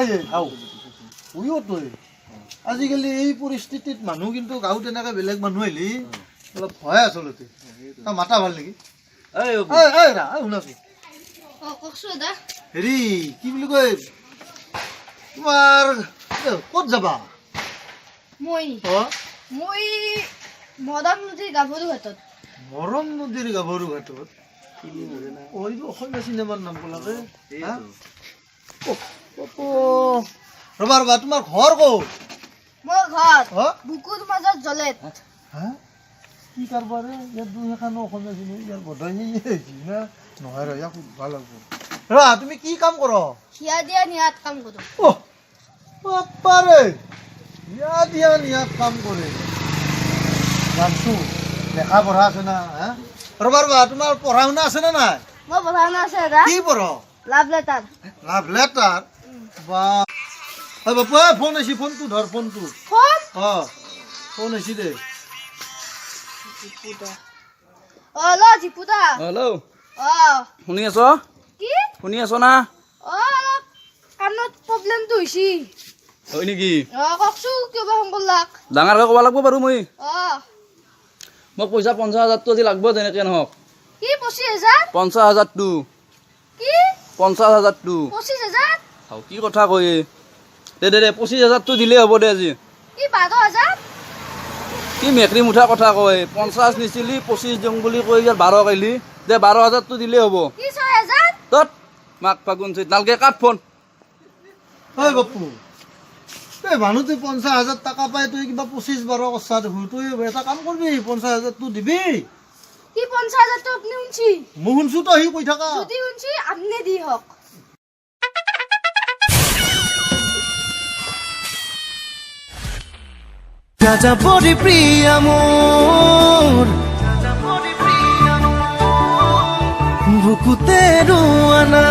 নাই খাও উইও তই আজিকালি এই পৰিস্থিতিত মানুহ কিন্তু গাঁৱত এনেকে বেলেগ মানুহ আহিলি অলপ ভয় আচলতে তাৰ মাতা ভাল নেকি শুনাচোন হেৰি কি বুলি কয় তোমাৰ ক'ত যাবা মই মৰম নদীৰ গাভৰু ঘাটত মৰম নদীৰ গাভৰু ঘাটত অসমীয়া চিনেমাৰ নাম ক'লাকে ৰবা ৰবা তোমাৰ ঘৰ ক'ত মোৰ ঘৰ বুকুৰ মাজত জ্বলে কি কাৰবাৰে ইয়াত দুই এখন অসমীয়া চিনেমা ইয়াৰ বধাই না নহয় ৰ ইয়াক সুধবা লাগব ৰা তুমি কি কাম কৰ হিয়া দিয়া নিয়াত কাম কৰো বাপাৰে হিয়া দিয়া নিয়াত কাম কৰে জানছো দেখা পঢ়া আছে না ৰবা ৰবা তোমাৰ পঢ়া শুনা আছে না নাই মই পঢ়া শুনা আছে দাদা কি পঢ় লাভ লেটাৰ বা বাপু ফোন আহিছে ফোনটো ধৰ ফোনটো ফোন আহিছে দে হেল্ল' জিপুদা হেল্ল' শুনি আছ কি শুনি আছ না অলপ কাণত প্ৰব্লেমটো হৈছে হয় নেকি কওকচোন কিবা ফোন কৰলাক ডাঙৰকৈ ক'ব লাগিব বাৰু মই মোক পইচা 50,000টো আজি লাগব যেনেকৈ নহওক কি 25,000 50,000টো কি 50,000টো 25,000 কি কথা কয় দে 25,000টো দিলেই হ'ব দে আজি কি 12,000 কি মেকৰি মুঠা কথা কয় 50 নিছিলি 25 দিম বুলি কৈ ইয়াৰ 12 কাইলি দে 12,000টো দিলেই হ'ব কি 6,000 তত মাক ফাগুন চৈত নালকে কাট ফোন হয় বাপু এই মানুহ তুই 50,000 টাকা পাই তুই কিবা 25-12 কছা দেখোন তুই এটা কাম কৰিবি 50,000টো দিবি কি 50,000 তো আপনি শুনছি মই শুনছো তো সি কৈ থাকা যদি শুনছি আপনি দি হক রাজা বড়ি প্রিয়া মোর বুকুতে রুয়ানা